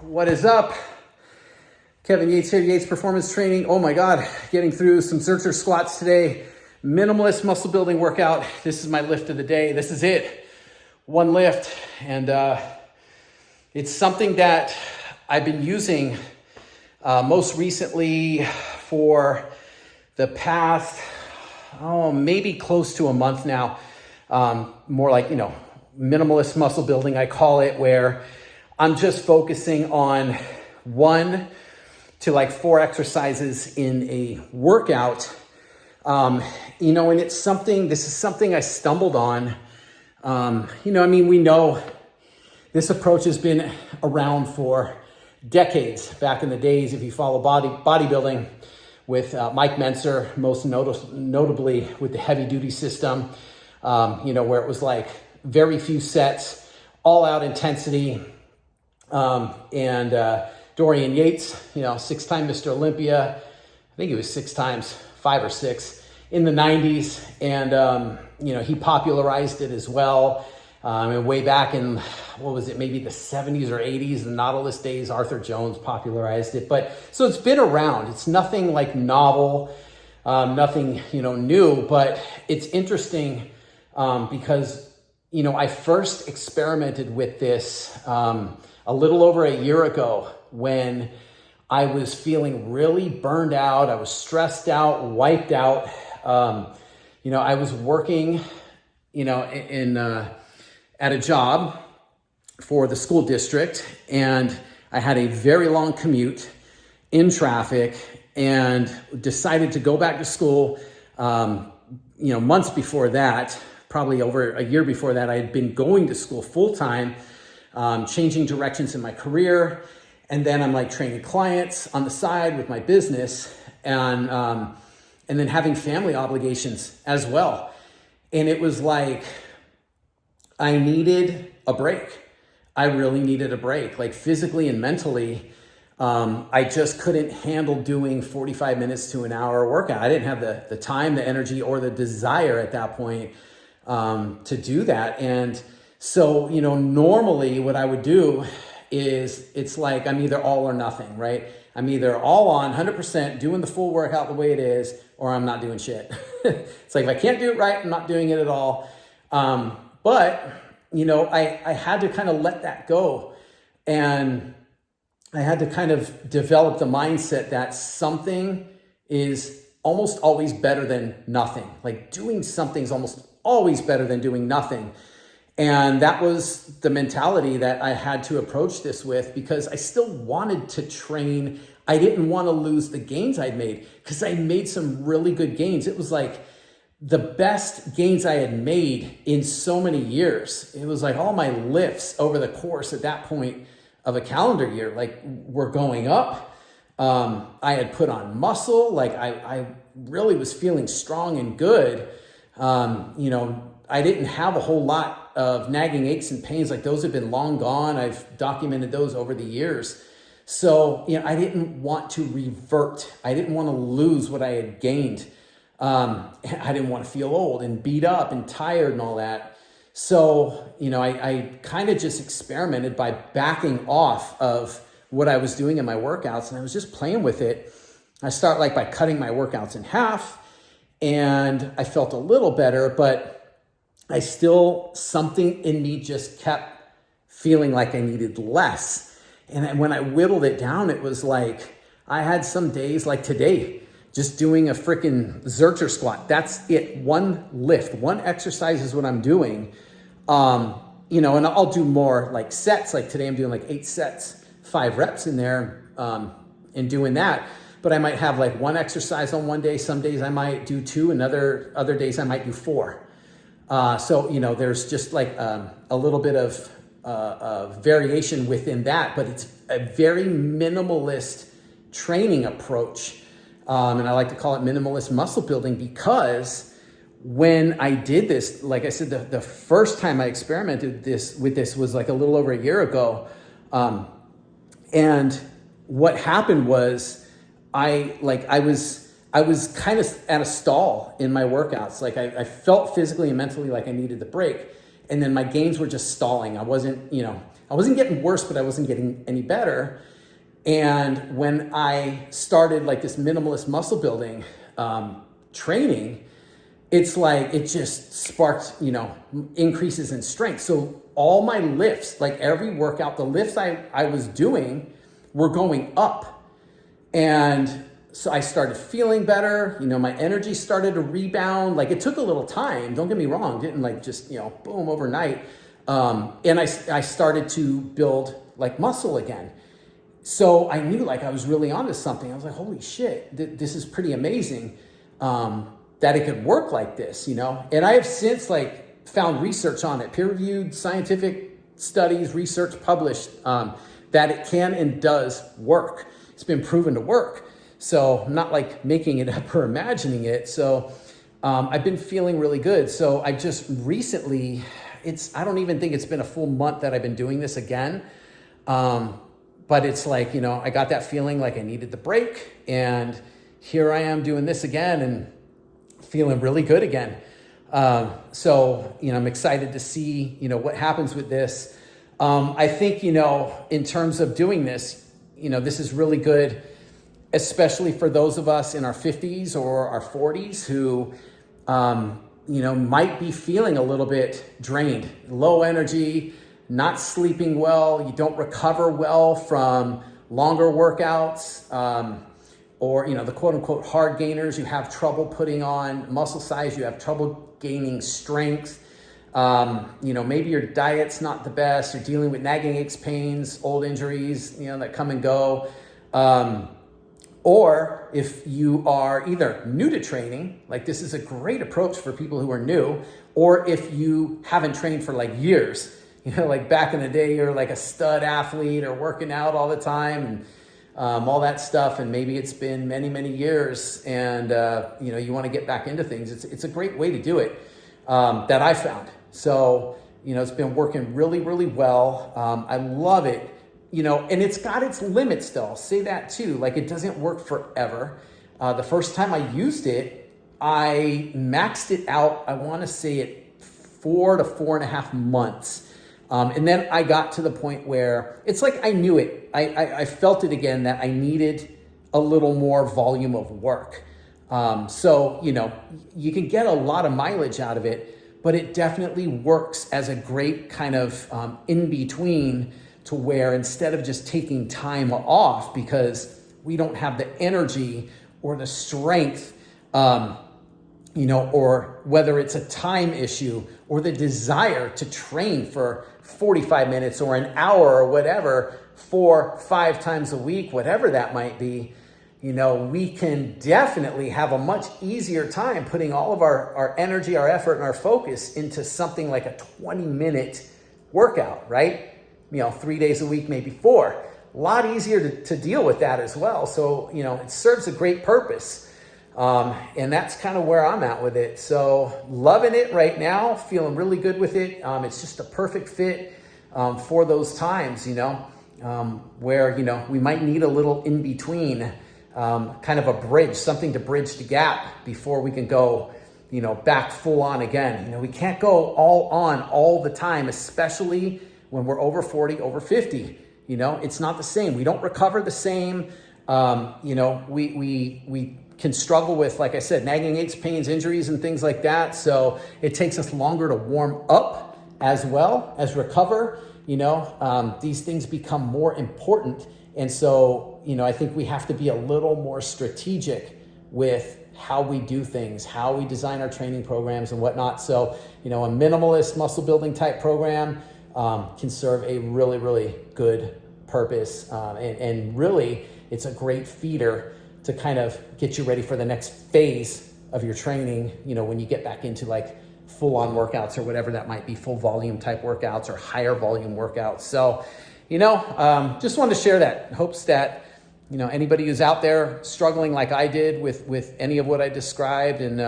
What is up? Kevin Yates here, Yates Performance Training. Oh my God, getting through some Zercher squats today. Minimalist muscle building workout. This is my lift of the day. This is it. One lift. And it's something that I've been using most recently for the past, maybe close to a month now. More like, minimalist muscle building, I call it, where I'm just focusing on 1 to 4 exercises in a workout. And this is something I stumbled on. We know this approach has been around for decades. Back in the days, if you follow bodybuilding with Mike Mentzer, most notably with the heavy duty system, where it was very few sets, all out intensity. Dorian Yates, 6-time Mr. Olympia. I think he was 6 times, 5 or 6 in the 90s. And, he popularized it as well. And way back in, maybe the 70s or 80s, the Nautilus days, Arthur Jones popularized it. So it's been around. It's nothing novel, nothing, new, but it's interesting because, I first experimented with this a little over a year ago when I was feeling really burned out. I was stressed out, wiped out. I was working, at a job for the school district, and I had a very long commute in traffic and decided to go back to school. Months before that, probably over a year before that, I had been going to school full time, changing directions in my career. And then I'm training clients on the side with my business and then having family obligations as well. And it was I needed a break. I really needed a break, physically and mentally. I just couldn't handle doing 45 minutes to an hour workout. I didn't have the time, the energy, or the desire at that point to do that. And so, normally what I would do is it's I'm either all or nothing, right? I'm either all on 100% doing the full workout the way it is, or I'm not doing shit. It's if I can't do it right, I'm not doing it at all. But I had to kind of let that go. And I had to kind of develop the mindset that something is almost always better than nothing. Doing something is almost always better than doing nothing. And that was the mentality that I had to approach this with, because I still wanted to train. I didn't want to lose the gains I'd made, because I made some really good gains. It was the best gains I had made in so many years. It was all my lifts over the course at that point of a calendar year, were going up. I had put on muscle. I really was feeling strong and good. I didn't have a whole lot of nagging aches and pains. Those have been long gone. I've documented those over the years. So, I didn't want to revert. I didn't want to lose what I had gained. I didn't want to feel old and beat up and tired and all that. So, I kind of just experimented by backing off of what I was doing in my workouts, and I was just playing with it. I start by cutting my workouts in half, and I felt a little better, but I still, something in me just kept feeling I needed less. And when I whittled it down, it was I had some days today, just doing a freaking Zercher squat. That's it. One lift, one exercise is what I'm doing. And I'll do more sets. Today I'm doing 8 sets, 5 reps in there, and doing that. But I might have one exercise on one day. Some days I might do 2, and other days I might do 4. So, there's just a little bit of variation within that, but it's a very minimalist training approach. And I like to call it minimalist muscle building, because when I did this, like I said, the first time I experimented with this was a little over a year ago. And what happened was I was kind of at a stall in my workouts. I felt physically and mentally I needed the break. And then my gains were just stalling. I wasn't I wasn't getting worse, but I wasn't getting any better. And when I started like this minimalist muscle building training, it's like it just sparked, increases in strength. So all my lifts, like every workout, the lifts I was doing were going up. And so I started feeling better. My energy started to rebound. Like it took a little time. Don't get me wrong. Didn't like just, boom, overnight. And I started to build like muscle again. So I knew like I was really onto something. I was like, holy shit, this is pretty amazing. That it could work like this, And I have since like found research on it, peer-reviewed scientific studies, research published, that it can and does work. It's been proven to work. So I'm not like making it up or imagining it. So I've been feeling really good. So I just recently, I don't even think it's been a full month that I've been doing this again. But it's like, I got that feeling like I needed the break, and here I am doing this again and feeling really good again. So, I'm excited to see, what happens with this. I think, in terms of doing this, this is really good, especially for those of us in our 50s or our 40s who, might be feeling a little bit drained, low energy, not sleeping well, you don't recover well from longer workouts, or, the quote unquote hard gainers, you have trouble putting on muscle size, you have trouble gaining strength. Maybe your diet's not the best, you're dealing with nagging aches, pains, old injuries, that come and go. Or if you are either new to training, like this is a great approach for people who are new, or if you haven't trained for like years, like back in the day, you're like a stud athlete or working out all the time and all that stuff. And maybe it's been many, many years and, you want to get back into things. It's a great way to do it that I found. So, it's been working really, really well. I love it, and it's got its limits though. I'll say that too. Like it doesn't work forever. The first time I used it, I maxed it out. I want to say it 4 to 4.5 months. And then I got to the point where it's like I knew it. I felt it again that I needed a little more volume of work. So, you can get a lot of mileage out of it, but it definitely works as a great kind of in between to where instead of just taking time off because we don't have the energy or the strength, or whether it's a time issue or the desire to train for 45 minutes or an hour or whatever, 4-5 times a week, whatever that might be, we can definitely have a much easier time putting all of our energy, our effort, and our focus into something like a 20-minute workout, right? 3 days a week, maybe 4. A lot easier to deal with that as well. So, it serves a great purpose. And that's kind of where I'm at with it. So loving it right now, feeling really good with it. It's just a perfect fit for those times, where, we might need a little in between, kind of a bridge, something to bridge the gap before we can go, back full on again. We can't go all on all the time, especially when we're over 40, over 50. It's not the same. We don't recover the same. We can struggle with, like I said, nagging aches, pains, injuries, and things like that. So it takes us longer to warm up as well as recover. These things become more important. And so, I think we have to be a little more strategic with how we do things, how we design our training programs and whatnot. So, a minimalist muscle building type program can serve a really, really good purpose. And really, it's a great feeder to kind of get you ready for the next phase of your training, when you get back into like full on workouts or whatever that might be, full volume type workouts or higher volume workouts. So, just wanted to share that. Hopes that, anybody who's out there struggling like I did with any of what I described and,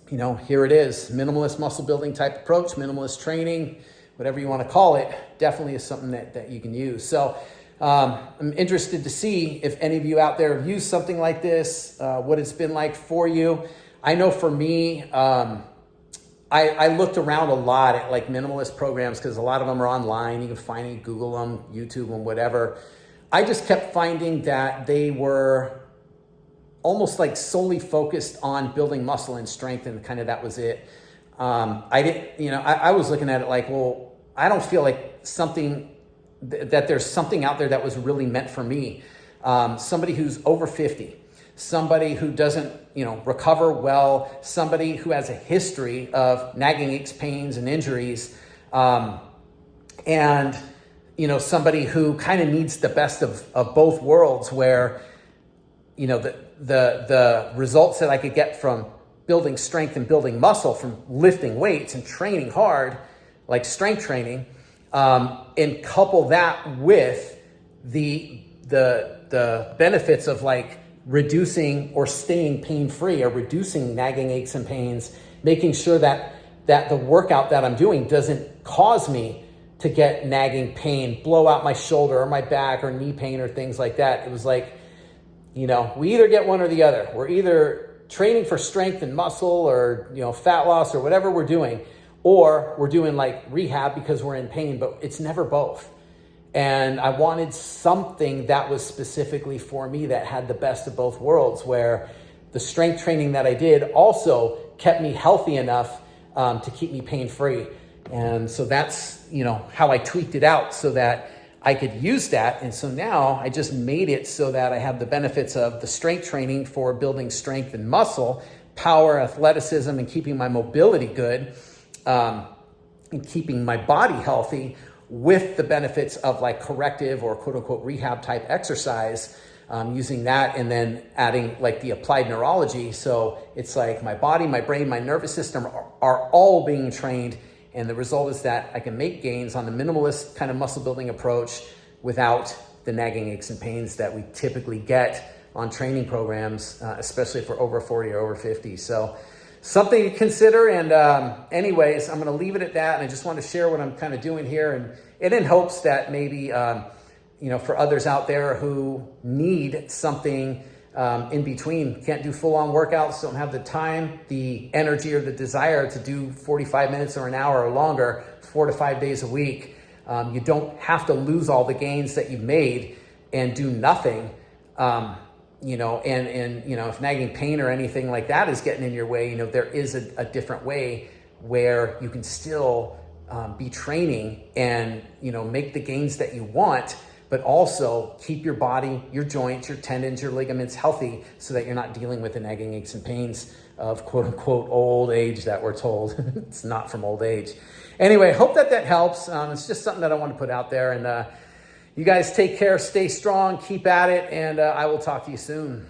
here it is, minimalist muscle building type approach, minimalist training, whatever you want to call it, definitely is something that you can use. So, I'm interested to see if any of you out there have used something like this, what it's been like for you. I know for me, I looked around a lot at like minimalist programs because a lot of them are online. You can find them, Google them, YouTube them, whatever. I just kept finding that they were almost like solely focused on building muscle and strength, and kind of that was it. I was looking at it like, well, I don't feel like that there's something out there that was really meant for me. Somebody who's over 50, somebody who doesn't, recover well, somebody who has a history of nagging aches, pains, and injuries, and somebody who kind of needs the best of both worlds, where, the results that I could get from building strength and building muscle from lifting weights and training hard, like strength training, and couple that with the benefits of like reducing or staying pain-free or reducing nagging aches and pains, making sure that the workout that I'm doing doesn't cause me to get nagging pain, blow out my shoulder or my back or knee pain or things like that. It was like, we either get one or the other. We're either training for strength and muscle or, fat loss or whatever we're doing, or we're doing like rehab because we're in pain, but it's never both. And I wanted something that was specifically for me that had the best of both worlds, where the strength training that I did also kept me healthy enough to keep me pain-free. And so that's, how I tweaked it out so that I could use that. And so now I just made it so that I have the benefits of the strength training for building strength and muscle, power, athleticism, and keeping my mobility good, and keeping my body healthy, with the benefits of like corrective or quote unquote rehab type exercise, using that, and then adding like the applied neurology. So it's like my body, my brain, my nervous system are all being trained. And the result is that I can make gains on the minimalist kind of muscle building approach without the nagging aches and pains that we typically get on training programs, especially for over 40 or over 50. So something to consider. And anyways, I'm going to leave it at that. And I just want to share what I'm kind of doing here, and in hopes that maybe, for others out there who need something in between, can't do full-on workouts, don't have the time, the energy, or the desire to do 45 minutes or an hour or longer, 4 to 5 days a week. You don't have to lose all the gains that you've made and do nothing. If nagging pain or anything like that is getting in your way, there is a different way where you can still be training and, make the gains that you want, but also keep your body, your joints, your tendons, your ligaments healthy, so that you're not dealing with the nagging aches and pains of quote unquote old age that we're told. It's not from old age. Anyway, hope that helps. It's just something that I want to put out there. And you guys take care, stay strong, keep at it, and I will talk to you soon.